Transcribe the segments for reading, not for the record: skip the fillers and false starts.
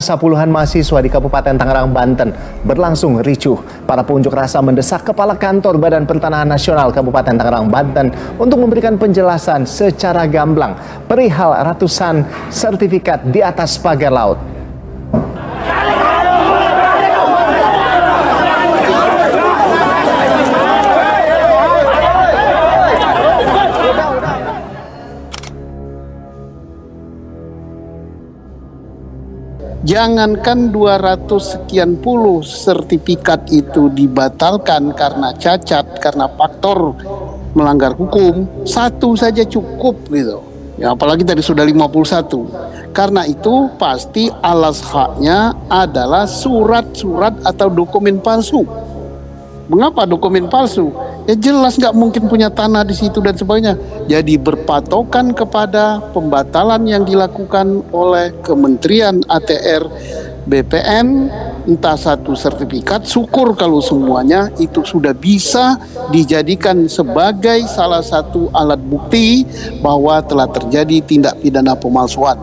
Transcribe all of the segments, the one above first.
Puluhan mahasiswa di Kabupaten Tangerang, Banten berlangsung ricuh. Para pengunjuk rasa mendesak Kepala Kantor Badan Pertanahan Nasional Kabupaten Tangerang, Banten untuk memberikan penjelasan secara gamblang perihal ratusan sertifikat di atas pagar laut. Jangankan 200 sekian puluh sertifikat itu dibatalkan karena cacat, karena faktor melanggar hukum, satu saja cukup gitu. Ya, apalagi tadi sudah 51. Karena itu pasti alas haknya adalah surat-surat atau dokumen palsu. Mengapa dokumen palsu? Ya jelas nggak mungkin punya tanah di situ dan sebagainya. Jadi berpatokan kepada pembatalan yang dilakukan oleh Kementerian ATR BPN, entah satu sertifikat, syukur kalau semuanya itu sudah bisa dijadikan sebagai salah satu alat bukti bahwa telah terjadi tindak pidana pemalsuan.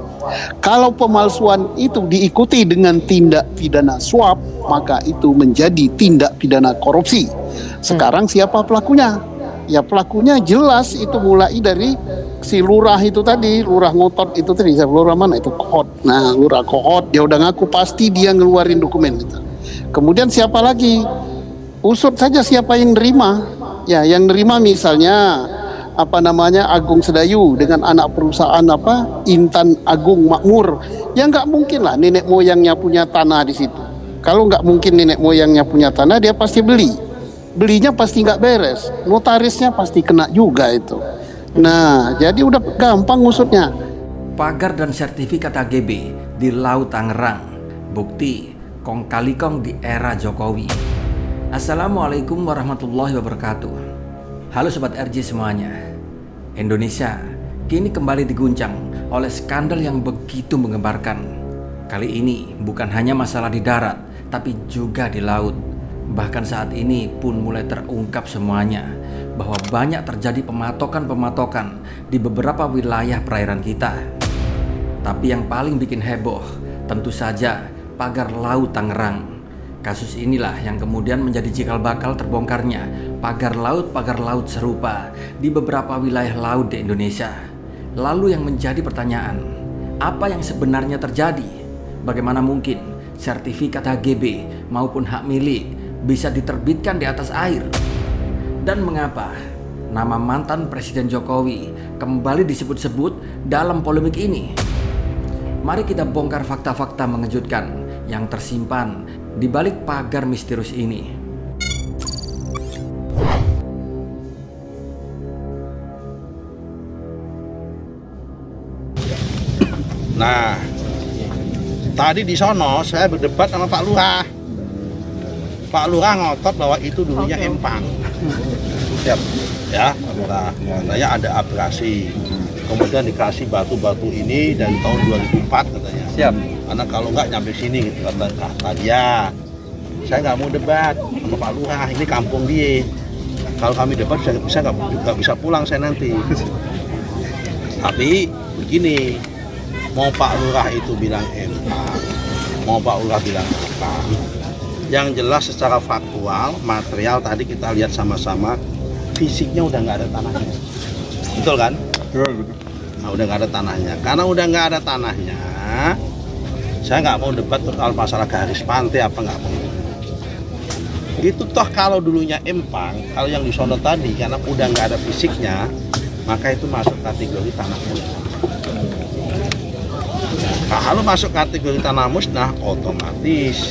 Kalau pemalsuan itu diikuti dengan tindak pidana suap, maka itu menjadi tindak pidana korupsi. Sekarang siapa pelakunya? Ya pelakunya jelas itu mulai dari si lurah itu tadi, lurah ngotot itu tadi, lurah mana itu Kohot. Nah, lurah Kohot dia udah ngaku pasti dia ngeluarin dokumen itu. Kemudian siapa lagi? Usut saja siapa yang nerima. Ya, yang nerima misalnya Agung Sedayu dengan anak perusahaan Intan Agung Makmur. Ya nggak mungkin lah nenek moyangnya punya tanah di situ. Kalau nggak mungkin nenek moyangnya punya tanah, dia pasti beli. Belinya pasti nggak beres, notarisnya pasti kena juga itu. Nah, jadi udah gampang ngusutnya. Pagar dan sertifikat HGB di Laut Tangerang, bukti kong kali kong di era Jokowi. Assalamualaikum warahmatullahi wabarakatuh. Halo Sobat RJ semuanya. Indonesia kini kembali diguncang oleh skandal yang begitu menggemparkan. Kali ini bukan hanya masalah di darat, tapi juga di laut. Bahkan saat ini pun mulai terungkap semuanya bahwa banyak terjadi pematokan-pematokan di beberapa wilayah perairan kita. Tapi yang paling bikin heboh tentu saja pagar laut Tangerang. Kasus inilah yang kemudian menjadi cikal bakal terbongkarnya pagar laut serupa di beberapa wilayah laut di Indonesia. Lalu yang menjadi pertanyaan, apa yang sebenarnya terjadi? Bagaimana mungkin sertifikat HGB maupun hak milik bisa diterbitkan di atas air? Dan mengapa nama mantan Presiden Jokowi kembali disebut-sebut dalam polemik ini? Mari kita bongkar fakta-fakta mengejutkan yang tersimpan di balik pagar misterius ini. Nah, tadi di sono saya berdebat sama Pak Lurah. Pak Lurah ngotot bahwa itu dulunya empang. Siap, ya, Pak Lurah. Katanya ada abrasi. Kemudian dikasih batu-batu ini dari tahun 2004 katanya. Siap. Karena kalau nggak nyampe sini gitu kata dia. Saya nggak mau debat sama Pak Lurah. Ini kampung dia. Kalau kami debat nggak bisa pulang saya nanti. Tapi begini, mau Pak Lurah itu bilang empang, mau Pak Lurah bilang apa? Yang jelas secara faktual, material tadi kita lihat sama-sama, fisiknya udah nggak ada tanahnya. Betul kan? Betul. Nah, udah nggak ada tanahnya. Karena udah nggak ada tanahnya, saya nggak mau debat soal masalah garis pantai apa nggak mau. Itu toh kalau dulunya empang, kalau yang di sono tadi karena udah nggak ada fisiknya, maka itu masuk kategori tanah musnah. Nah, kalau masuk kategori tanah musnah, otomatis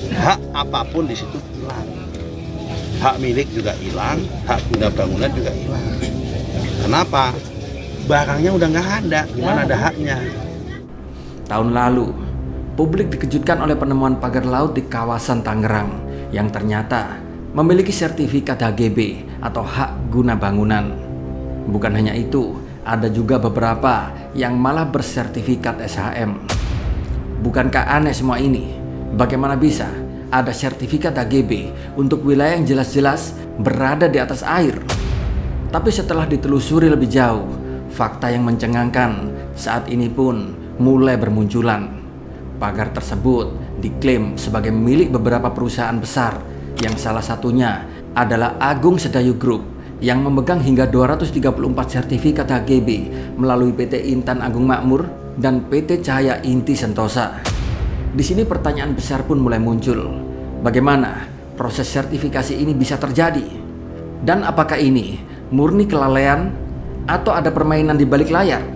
hak apapun di situ hilang. Hak milik juga hilang, hak guna bangunan juga hilang. Kenapa? Barangnya udah nggak ada, gimana ada haknya? Tahun lalu, publik dikejutkan oleh penemuan pagar laut di kawasan Tangerang yang ternyata memiliki sertifikat HGB atau hak guna bangunan. Bukan hanya itu, ada juga beberapa yang malah bersertifikat SHM. Bukankah aneh semua ini? Bagaimana bisa ada sertifikat HGB untuk wilayah yang jelas-jelas berada di atas air? Tapi setelah ditelusuri lebih jauh, fakta yang mencengangkan saat ini pun mulai bermunculan. Pagar tersebut diklaim sebagai milik beberapa perusahaan besar, yang salah satunya adalah Agung Sedayu Group yang memegang hingga 234 sertifikat HGB melalui PT Intan Agung Makmur dan PT Cahaya Inti Sentosa. Di sini pertanyaan besar pun mulai muncul. Bagaimana proses sertifikasi ini bisa terjadi? Dan apakah ini murni kelalaian atau ada permainan di balik layar?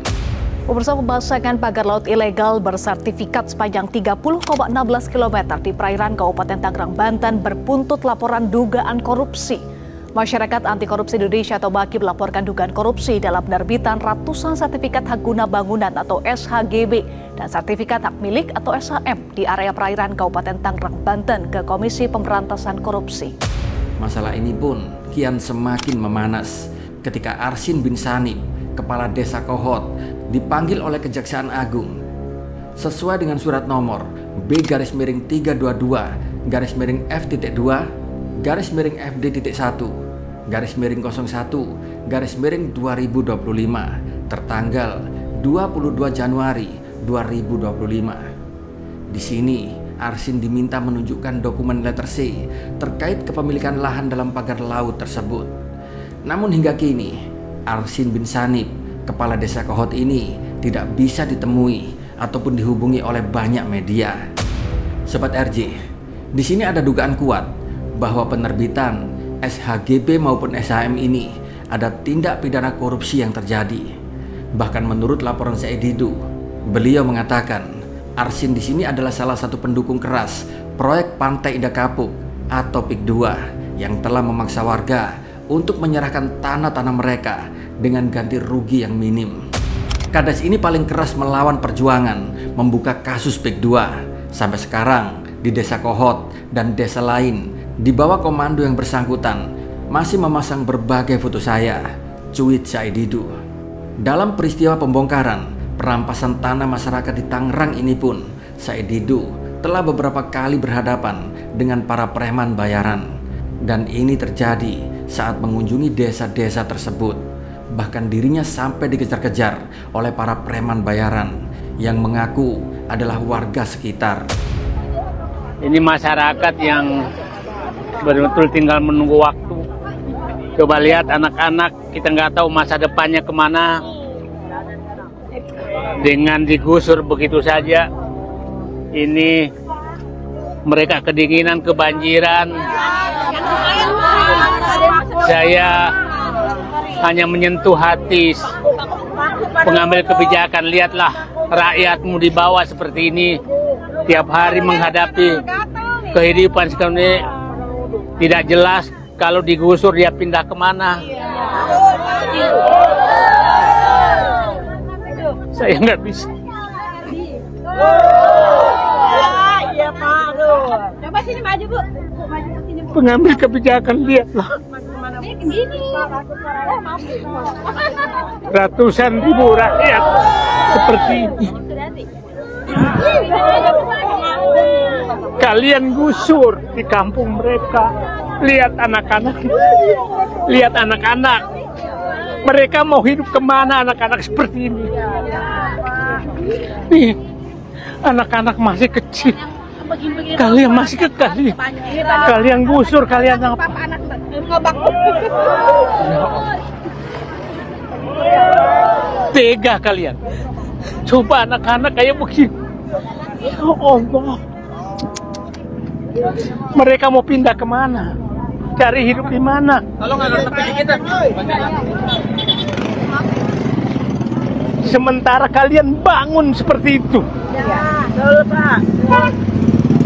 Pemirsa, pemasangan pagar laut ilegal bersertifikat sepanjang 30,16 km di perairan Kabupaten Tangerang, Banten berbuntut laporan dugaan korupsi. Masyarakat Anti Korupsi Indonesia atau MAKI melaporkan dugaan korupsi dalam penerbitan ratusan sertifikat hak guna bangunan atau SHGB dan sertifikat hak milik atau SHM di area perairan Kabupaten Tangerang, Banten ke Komisi Pemberantasan Korupsi. Masalah ini pun kian semakin memanas ketika Arsin bin Sanib, Kepala Desa Kohot, dipanggil oleh Kejaksaan Agung sesuai dengan surat nomor B-FD.2-FD.1-01-01-2025 tertanggal 22 Januari 2025. Di sini Arsin diminta menunjukkan dokumen letter C terkait kepemilikan lahan dalam pagar laut tersebut. Namun hingga kini Arsin bin Sanib, Kepala Desa Kohot ini tidak bisa ditemui ataupun dihubungi oleh banyak media. Sobat RJ, di sini ada dugaan kuat bahwa penerbitan SHGB maupun SHM ini ada tindak pidana korupsi yang terjadi. Bahkan menurut laporan Said Didu, beliau mengatakan Arsin di sini adalah salah satu pendukung keras proyek Pantai Indah Kapuk atau PIK 2 yang telah memaksa warga untuk menyerahkan tanah-tanah mereka dengan ganti rugi yang minim. Kades ini paling keras melawan perjuangan membuka kasus PIK 2. Sampai sekarang di Desa Kohot dan desa lain di bawah komando yang bersangkutan masih memasang berbagai foto saya, cuit Said Didu. Dalam peristiwa pembongkaran perampasan tanah masyarakat di Tangerang ini pun, Said Didu telah beberapa kali berhadapan dengan para preman bayaran. Dan ini terjadi saat mengunjungi desa-desa tersebut. Bahkan dirinya sampai dikejar-kejar oleh para preman bayaran yang mengaku adalah warga sekitar. Ini masyarakat yang betul-betul tinggal menunggu waktu. Coba lihat anak-anak, kita nggak tahu masa depannya kemana. Dengan digusur begitu saja, ini mereka kedinginan, kebanjiran. Saya hanya menyentuh hati pengambil kebijakan. Lihatlah rakyatmu di bawah seperti ini, tiap hari menghadapi kehidupan sekarang ini tidak jelas. Kalau digusur dia pindah kemana? Saya nggak bisa. Coba sini maju, Bu. Pengambil kebijakan, lihatlah. Ratusan ribu rakyat seperti ini. Kalian gusur di kampung mereka. Lihat anak-anak. Lihat anak-anak. Mereka mau hidup kemana anak-anak seperti ini? Nih, anak-anak masih kecil. Kalian masih kecil. Kalian gusur, kalian apa? Tega kalian. Coba anak-anak kayak begini. Ya Allah. Mereka mau pindah kemana? Cari hidup di mana? Kalau nggak ngerti kita. Sementara kalian bangun seperti itu.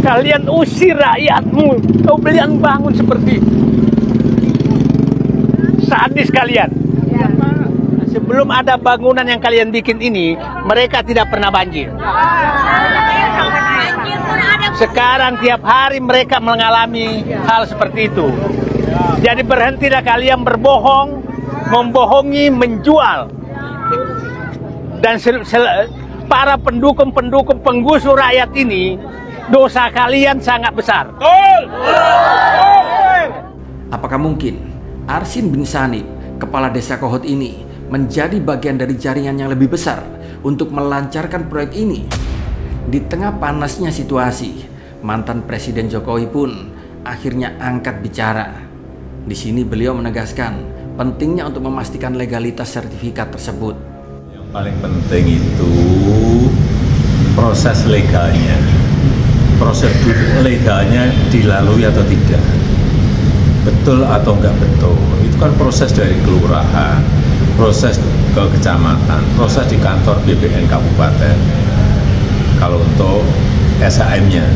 Kalian usir rakyatmu. Kalian bangun seperti itu. Sadis kalian. Sebelum ada bangunan yang kalian bikin ini, mereka tidak pernah banjir. Sekarang tiap hari mereka mengalami hal seperti itu. Jadi berhentilah kalian berbohong, membohongi, menjual. Dan para pendukung-pendukung penggusur rakyat ini, dosa kalian sangat besar. Apakah mungkin Arsin bin Sanib, Kepala Desa Kohot ini menjadi bagian dari jaringan yang lebih besar untuk melancarkan proyek ini? Di tengah panasnya situasi, mantan Presiden Jokowi pun akhirnya angkat bicara. Di sini beliau menegaskan pentingnya untuk memastikan legalitas sertifikat tersebut. Yang paling penting itu proses legalnya, prosedur legalnya dilalui atau tidak, betul atau enggak betul. Itu kan proses dari kelurahan, proses ke kecamatan, proses di kantor BPN kabupaten. Kalau untuk SHM-nya,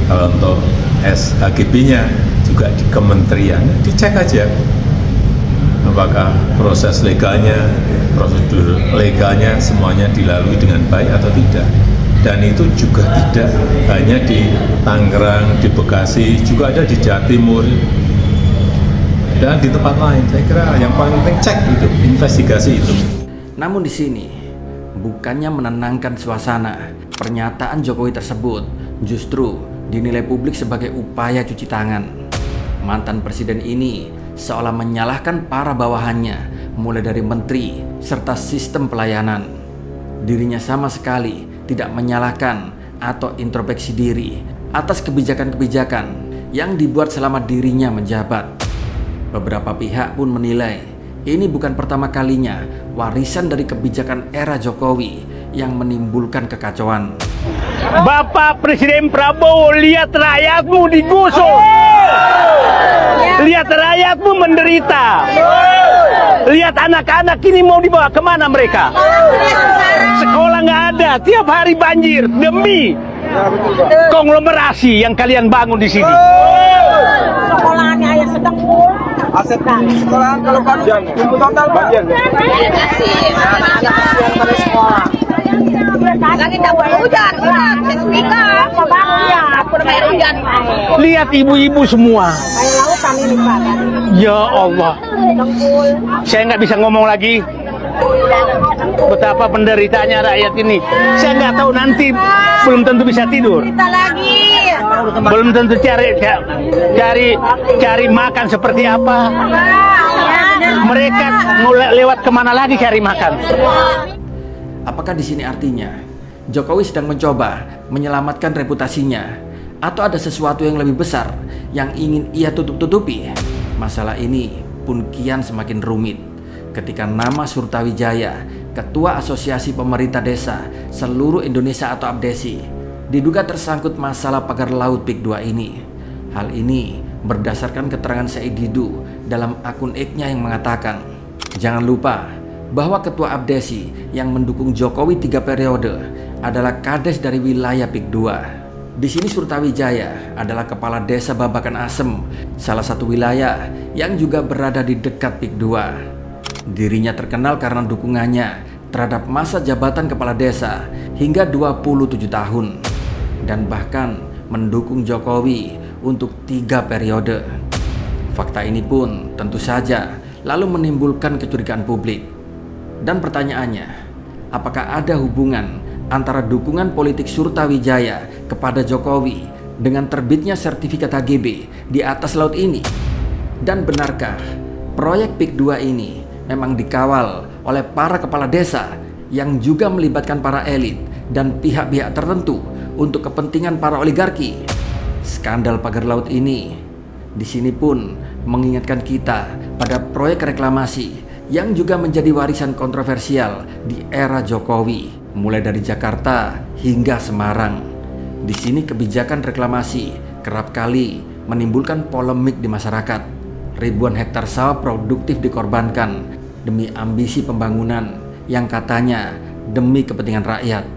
kalau untuk SHGB-nya juga di kementerian, dicek aja apakah proses legalnya, prosedur legalnya semuanya dilalui dengan baik atau tidak. Dan itu juga tidak hanya di Tangerang, di Bekasi, juga ada di Jawa Timur dan di tempat lain. Saya kira yang paling penting cek itu, investigasi itu. Namun di sini bukannya menenangkan suasana, pernyataan Jokowi tersebut justru dinilai publik sebagai upaya cuci tangan. Mantan presiden ini seolah menyalahkan para bawahannya, mulai dari menteri serta sistem pelayanan. Dirinya sama sekali tidak menyalahkan atau introspeksi diri atas kebijakan-kebijakan yang dibuat selama dirinya menjabat. Beberapa pihak pun menilai ini bukan pertama kalinya warisan dari kebijakan era Jokowi yang menimbulkan kekacauan. Bapak Presiden Prabowo, lihat rakyatmu digusur, lihat rakyatmu menderita, lihat anak-anak ini mau dibawa kemana mereka? Sekolah nggak ada, tiap hari banjir demi konglomerasi yang kalian bangun di sini. Sekolahannya ayah sedang aset sekolah kalau panjang total panjang. Anak pada sekolah. Lagi dapat hujan, hujan. Lihat ibu-ibu semua. Kayak lautan ini Pak. Ya Allah, saya nggak bisa ngomong lagi. Betapa penderitaannya rakyat ini. Saya nggak tahu nanti, belum tentu bisa tidur. Kita lagi. Belum tentu cari makan seperti apa. Mereka lewat kemana lagi cari makan? Apakah di sini artinya Jokowi sedang mencoba menyelamatkan reputasinya, atau ada sesuatu yang lebih besar yang ingin ia tutup-tutupi? Masalah ini pun kian semakin rumit ketika nama Surtawijaya, Ketua Asosiasi Pemerintah Desa Seluruh Indonesia atau APDESI, diduga tersangkut masalah pagar laut PIK 2 ini. Hal ini berdasarkan keterangan Said Didu dalam akun X-nya yang mengatakan, jangan lupa bahwa Ketua APDESI yang mendukung Jokowi 3 periode adalah kades dari wilayah PIK 2. Di sini Surtawijaya adalah kepala desa Babakan Asem, salah satu wilayah yang juga berada di dekat PIK 2. Dirinya terkenal karena dukungannya terhadap masa jabatan kepala desa hingga 27 tahun dan bahkan mendukung Jokowi untuk 3 periode. Fakta ini pun tentu saja lalu menimbulkan kecurigaan publik. Dan pertanyaannya, apakah ada hubungan antara dukungan politik Surtawijaya kepada Jokowi dengan terbitnya sertifikat HGB di atas laut ini? Dan benarkah proyek PIK 2 ini memang dikawal oleh para kepala desa yang juga melibatkan para elit dan pihak-pihak tertentu untuk kepentingan para oligarki? Skandal pagar laut ini di sini pun mengingatkan kita pada proyek reklamasi yang juga menjadi warisan kontroversial di era Jokowi, mulai dari Jakarta hingga Semarang. Di sini kebijakan reklamasi kerap kali menimbulkan polemik di masyarakat. Ribuan hektar sawah produktif dikorbankan demi ambisi pembangunan yang katanya demi kepentingan rakyat.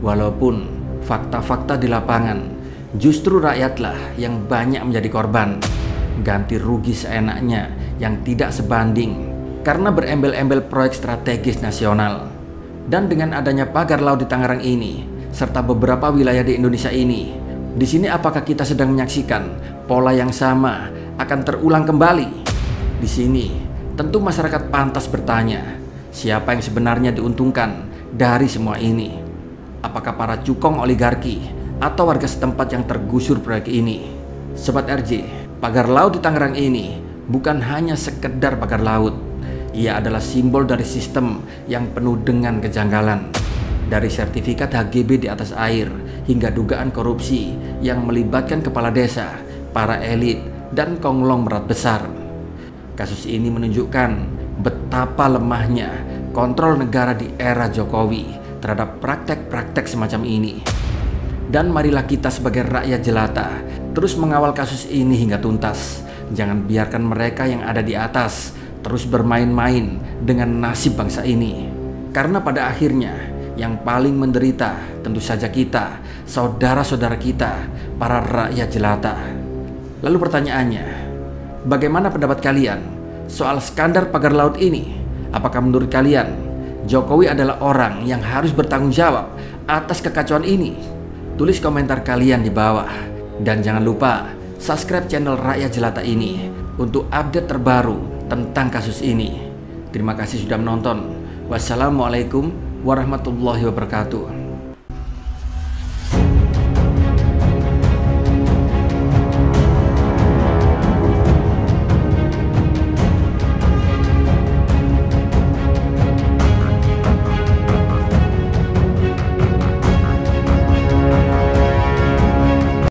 Walaupun fakta-fakta di lapangan justru rakyatlah yang banyak menjadi korban. Ganti rugi seenaknya yang tidak sebanding karena berembel-embel proyek strategis nasional. Dan dengan adanya pagar laut di Tangerang ini serta beberapa wilayah di Indonesia ini, di sini apakah kita sedang menyaksikan pola yang sama akan terulang kembali? Di sini tentu masyarakat pantas bertanya, siapa yang sebenarnya diuntungkan dari semua ini? Apakah para cukong oligarki atau warga setempat yang tergusur proyek ini? Sobat RJ, pagar laut di Tangerang ini bukan hanya sekedar pagar laut. Ia adalah simbol dari sistem yang penuh dengan kejanggalan. Dari sertifikat HGB di atas air hingga dugaan korupsi yang melibatkan kepala desa, para elit, dan konglomerat besar. Kasus ini menunjukkan betapa lemahnya kontrol negara di era Jokowi terhadap praktek-praktek semacam ini. Dan marilah kita sebagai rakyat jelata terus mengawal kasus ini hingga tuntas. Jangan biarkan mereka yang ada di atas terus bermain-main dengan nasib bangsa ini. Karena pada akhirnya yang paling menderita tentu saja kita, saudara-saudara kita, para rakyat jelata. Lalu pertanyaannya, bagaimana pendapat kalian soal skandal pagar laut ini? Apakah menurut kalian Jokowi adalah orang yang harus bertanggung jawab atas kekacauan ini? Tulis komentar kalian di bawah. Dan jangan lupa subscribe channel Rakyat Jelata ini untuk update terbaru tentang kasus ini. Terima kasih sudah menonton. Wassalamualaikum warahmatullahi wabarakatuh.